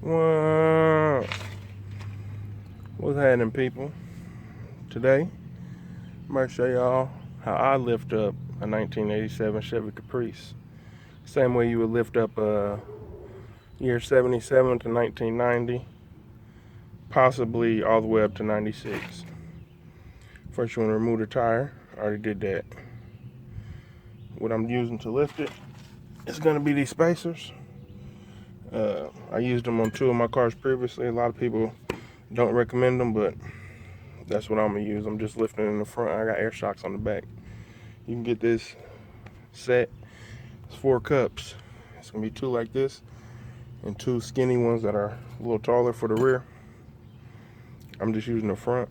What's happening, people? Today, I'm going to show y'all how I lift up a 1987 Chevy Caprice. Same way you would lift up a year 77 to 1990, possibly all the way up to 96. First, you want to remove the tire. I already did that. What I'm using to lift it is going to be these spacers. I used them on two of my cars previously. A lot of people don't recommend them, but that's what I'm gonna use. I'm just lifting in the front. I got air shocks on the back. You can get this set. It's 4 cups. It's gonna be 2 like this and 2 skinny ones that are a little taller for the rear. I'm just using the front.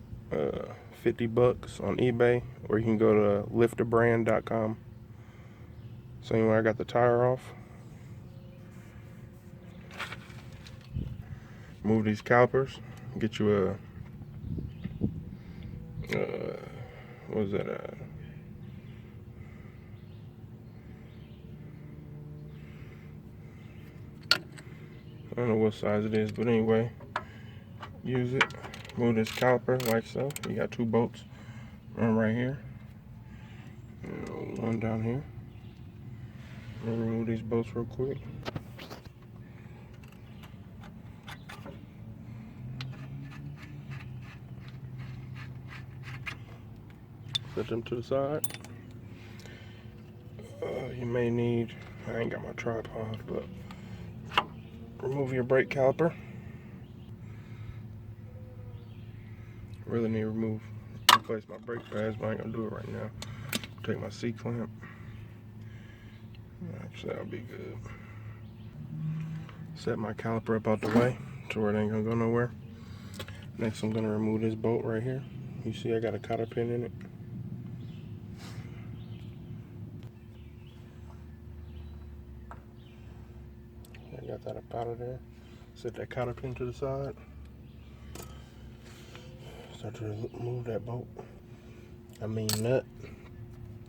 50 bucks on eBay, or you can go to lifterbrand.com. So anyway, I got the tire off. Move these calipers. Get you a what is that? I don't know what size it is, but anyway, use it. Move this caliper like so. You got 2 bolts. One right here. And one down here. I'm gonna remove these bolts real quick. Set them to the side. You may need, I ain't got my tripod, but remove your brake caliper. Really need to replace my brake pads, but I ain't gonna do it right now. Take my C-clamp. Actually, that'll be good. Set my caliper up out the way to where it ain't gonna go nowhere. Next, I'm gonna remove this bolt right here. You see I got a cotter pin in it. I got that up out of there. Set that cotter pin to the side. Start to remove that bolt. Nut.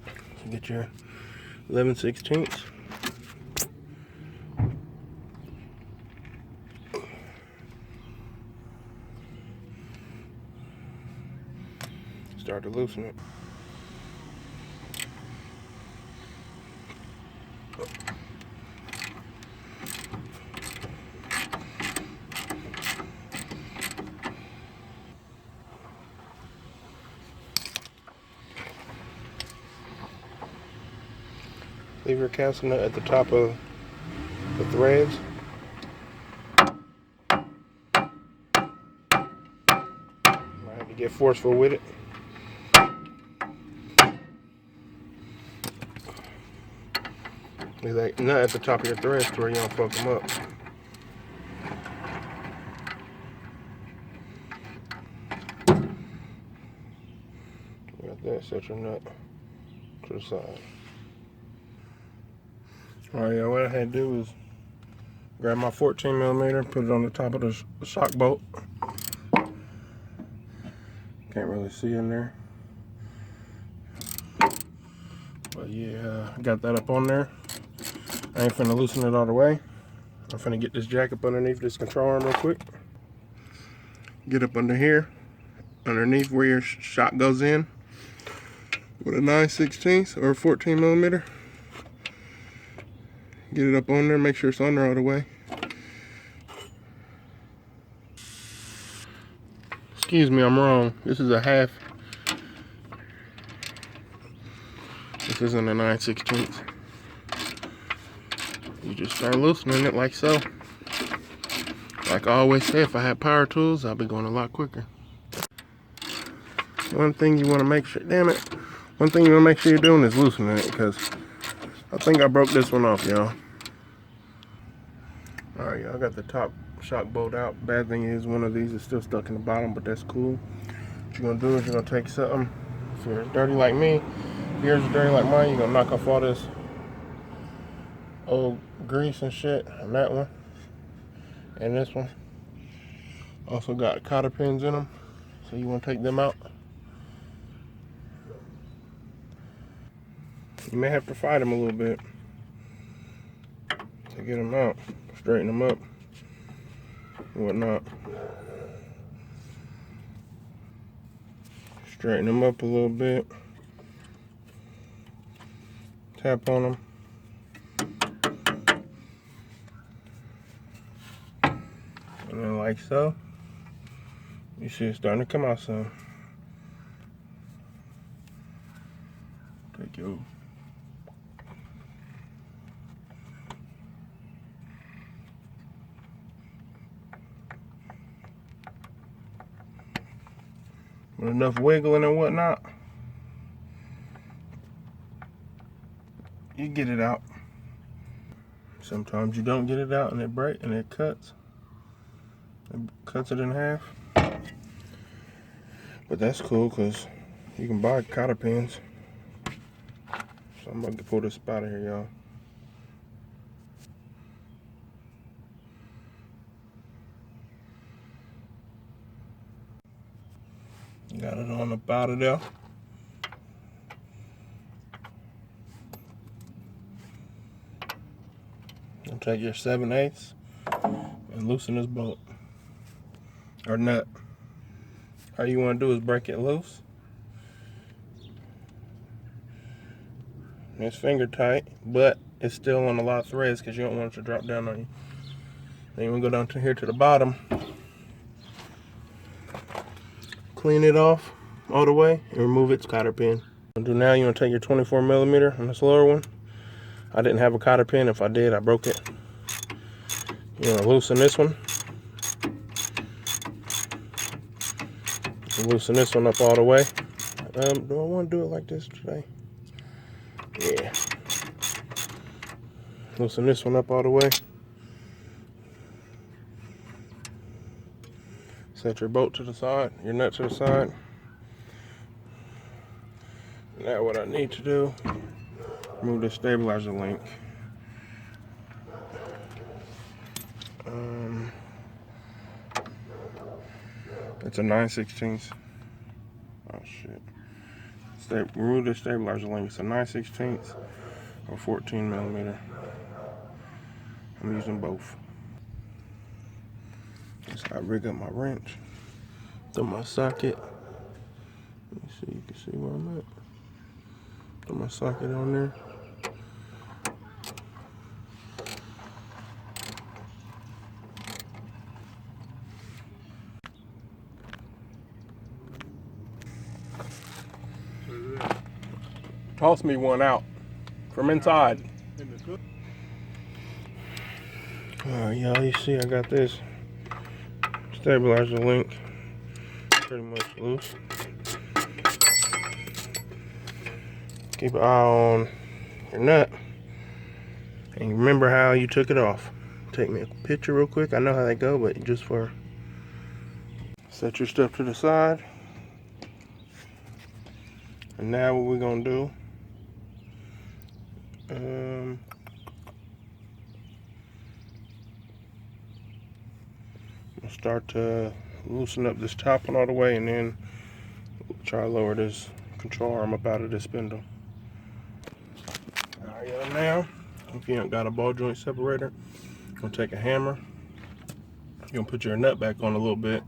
So get your 11/16. Start to loosen it. Leave your casting nut at the top of the threads. I have to get forceful with it. Leave that nut at the top of your threads to where you don't fuck them up. Got that, set your nut to the side. Alright, y'all, what I had to do is grab my 14mm, put it on the top of the shock bolt. Can't really see in there. But yeah, got that up on there. I ain't finna loosen it all the way. I'm finna get this jack up underneath this control arm real quick. Get up under here, underneath where your shock goes in, with a 9/16 or a 14mm. Get it up on there, make sure it's on there all the way. Excuse me, I'm wrong. This is a half. This isn't a 9/16. You just start loosening it like so. Like I always say, if I had power tools, I'll be going a lot quicker. One thing you want to make sure, damn it. One thing you want to make sure you're doing is loosening it, because I think I broke this one off, y'all. Alright, y'all, got the top shock bolt out. Bad thing is one of these is still stuck in the bottom, but that's cool. What you're going to do is you're going to take something. If you're dirty like me, if yours is dirty like mine, you're going to knock off all this old grease and shit on that one. And this one. Also got cotter pins in them, so you want to take them out. You may have to fight them a little bit to get them out, straighten them up. whatnot. Straighten them up a little bit. Tap on them. And then like so. You see it starting to come out some. Take your with enough wiggling and whatnot, you get it out. Sometimes you don't get it out and it breaks and it cuts. It cuts it in half. But that's cool because you can buy cotter pins. So I'm about to pull this up out of here, y'all. Got it on up out of there. And take your 7/8 and loosen this bolt or nut. All you want to do is break it loose. It's finger tight, but it's still on a lot of threads because you don't want it to drop down on you. Then you want to go down to here to the bottom, clean it off all the way, and remove its cotter pin. What you do now, you want to take your 24mm on this lower one. I didn't have a cotter pin. If I did, I broke it. You want to loosen this one. Loosen this one up all the way. Do I want to do it like this today? Yeah. Loosen this one up all the way. Set your bolt to the side, your nut to the side. Now what I need to do, remove the stabilizer link. It's a 9/16. Oh shit. Remove the stabilizer link. It's a 9/16 or 14mm. I'm using both. So I rig up my wrench. Throw my socket. Let me see, you can see where I'm at. Throw my socket on there. Toss me one out from inside. Alright, y'all, you see I got this stabilizer link pretty much loose. Keep an eye on your nut. And remember how you took it off. Take me a picture real quick. I know how they go, but just for... Set your stuff to the side. And now what we're going to do... I'll start to loosen up this top one all the way, and then try to lower this control arm up out of this spindle. Alright, y'all, now, if you ain't got a ball joint separator, you're going to take a hammer. You're going to put your nut back on a little bit,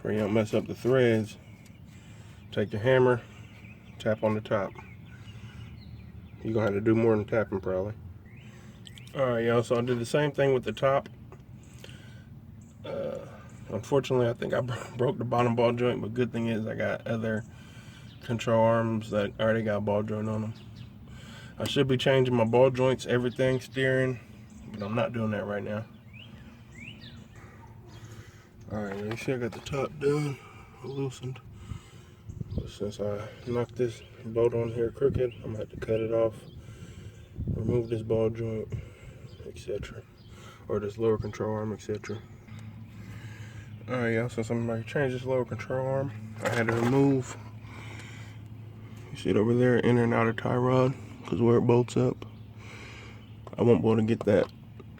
where you don't mess up the threads. Take your hammer, tap on the top. You're going to have to do more than tapping probably. Alright, y'all, so I did the same thing with the top. Unfortunately, I think I broke the bottom ball joint, but good thing is I got other control arms that already got a ball joint on them. I should be changing my ball joints, everything, steering, but I'm not doing that right now. Alright, you see I got the top done, loosened. But since I knocked this bolt on here crooked, I'm going to have to cut it off, remove this ball joint, etc. Or this lower control arm, etc. Alright, y'all, since I'm going to change this lower control arm, I had to remove, you see it over there, inner and outer tie rod, because where it bolts up, I won't be able to get that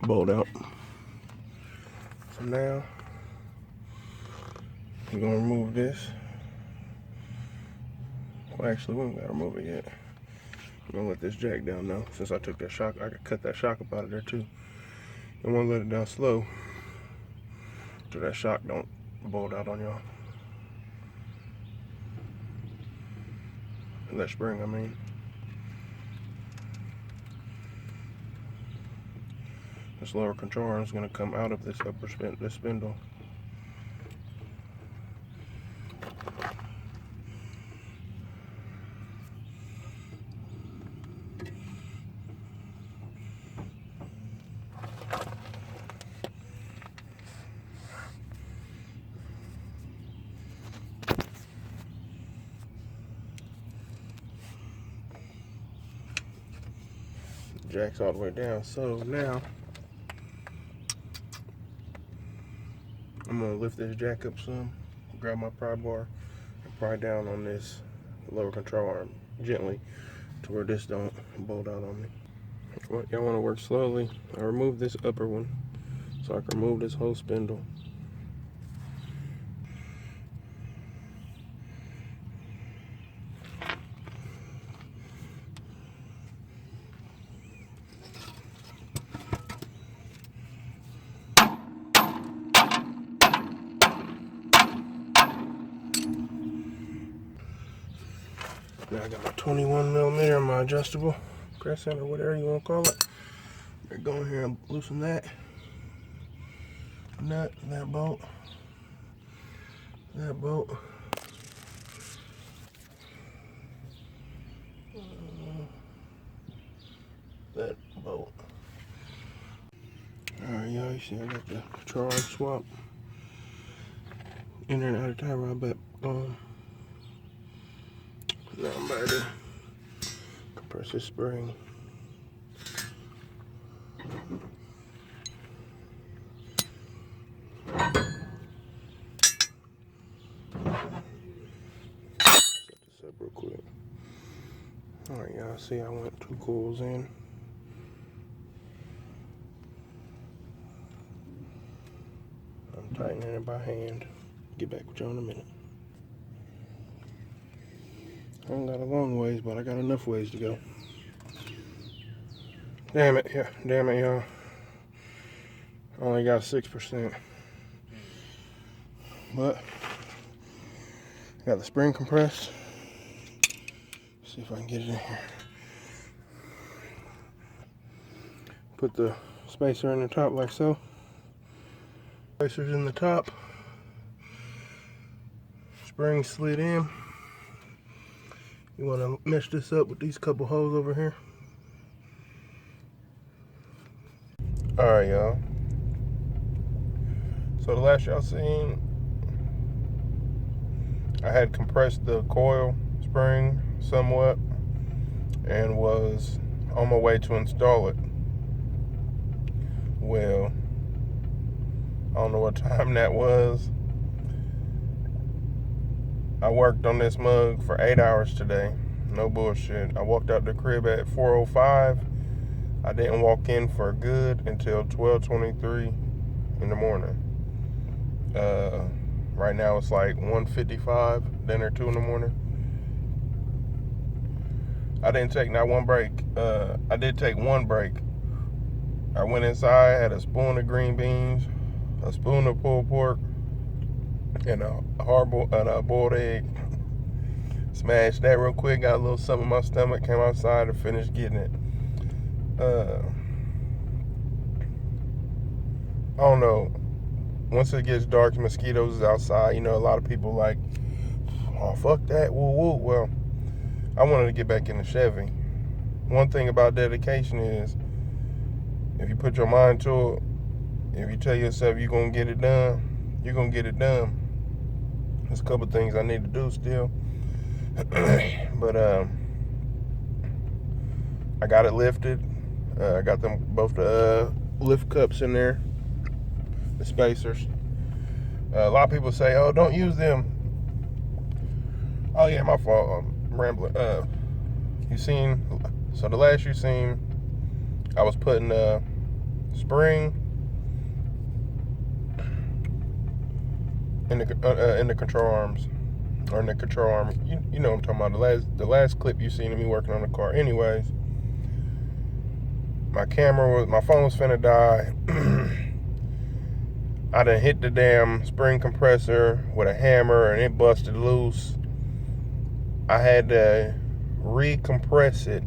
bolt out. So now, I'm going to remove this. Well, actually, we haven't got to remove it yet. I'm going to let this jack down now. Since I took that shock, I could cut that shock up out of there too. I want to let it down slow so that shock don't bolt out on y'all. That spring, I mean. This lower control arm is going to come out of this this spindle. Jack's all the way down. So now I'm gonna lift this jack up some, grab my pry bar, and pry down on this lower control arm gently to where this don't bolt out on me. Y'all want to work slowly. I remove this upper one so I can remove this whole spindle. Now I got my 21mm, my adjustable crescent or whatever you want to call it. I'm gonna go in here and loosen that nut, that bolt, that bolt. That bolt. Alright, y'all, you see I got the control arm swap in and out of tie rod back on. Now I'm about to compress this spring. Set this up real quick. Alright, y'all see I went 2 coils in. I'm tightening it by hand. Get back with y'all in a minute. I don't got a long ways, but I got enough ways to go. Damn it, yeah, damn it, y'all. I only got 6%. But I got the spring compressed. See if I can get it in here. Put the spacer in the top like so. Spacer's in the top. Spring slid in. You want to mesh this up with these couple holes over here. Alright, y'all. So the last y'all seen, I had compressed the coil spring somewhat and was on my way to install it. Well, I don't know what time that was. I worked on this mug for 8 hours today. No bullshit. I walked out the crib at 4:05. I didn't walk in for good until 12:23 in the morning. Right now it's like 1:55, then or 2 in the morning. I didn't take not one break. I did take one break. I went inside, had a spoon of green beans, a spoon of pulled pork, and a boiled egg. Smashed that real quick, got a little something in my stomach, came outside and finished getting it. I don't know. Once it gets dark, mosquitoes is outside. You know, a lot of people like, oh, fuck that, woo woo. Well, I wanted to get back in the Chevy. One thing about dedication is, if you put your mind to it, if you tell yourself you're going to get it done, you're going to get it done. There's a couple things I need to do still. But I got it lifted. I got them both the lift cups in there, the spacers. A lot of people say, oh, don't use them. Oh yeah, my fault, I'm rambling. You seen, so the last you seen, I was putting a spring in the control arms, or in the control arm. You know what I'm talking about. The last clip you seen of me working on the car. Anyways, my phone was finna die. I done hit the damn spring compressor with a hammer and it busted loose. I had to recompress it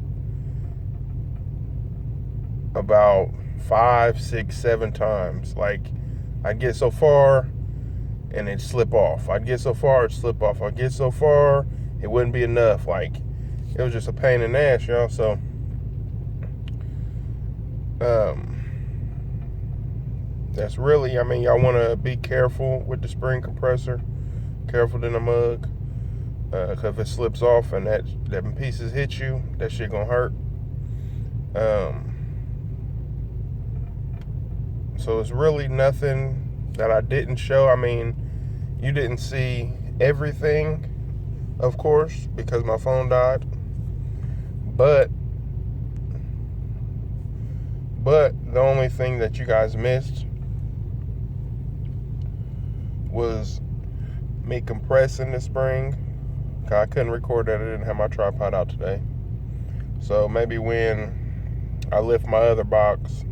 about 5, 6, 7 times. Like, I'd get so far and it'd slip off. I'd get so far, it'd slip off. I'd get so far, it wouldn't be enough. Like, it was just a pain in the ass, y'all. So, that's really, I mean, y'all want to be careful with the spring compressor. Careful than a mug. Because if it slips off and that pieces hit you, that shit gonna hurt. So it's really nothing that I didn't show. I mean, you didn't see everything, of course, because my phone died. But the only thing that you guys missed was me compressing the spring. I couldn't record that. I didn't have my tripod out today. So maybe when I lift my other box,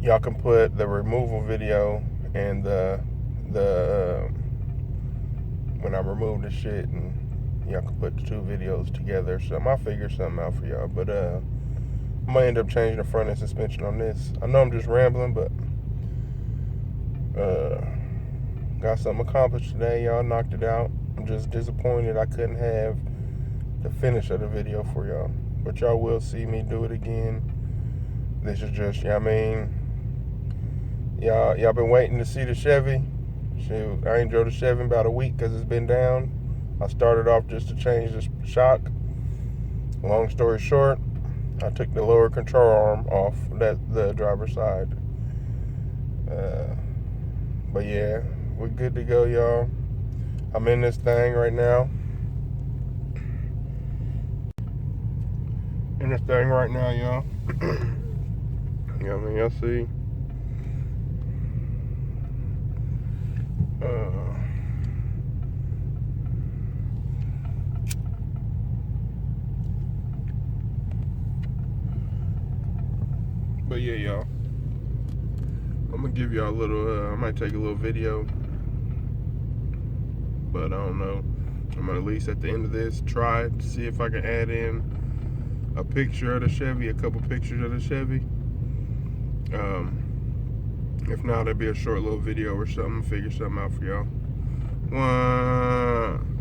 y'all can put the removal video and the when I remove the shit, and y'all can put the 2 videos together. So I'll figure something out for y'all. But I might end up changing the front end suspension on this. I know I'm just rambling, but got something accomplished today. Y'all knocked it out. I'm just disappointed I couldn't have the finish of the video for y'all. But y'all will see me do it again. This is just, I mean, y'all been waiting to see the Chevy. Shoot, I ain't drove the Chevy in about a week because it's been down. I started off just to change the shock. Long story short, I took the lower control arm off the driver's side. But yeah, we're good to go, y'all. I'm in this thing right now. Y'all. You know what I mean? Y'all see? But yeah, y'all. I'm gonna give y'all a little, I might take a little video. But I don't know. I'm gonna at least at the end of this try to see if I can add in a picture of the Chevy, a couple pictures of the Chevy. If not, it'll be a short little video or something. Figure something out for y'all. One.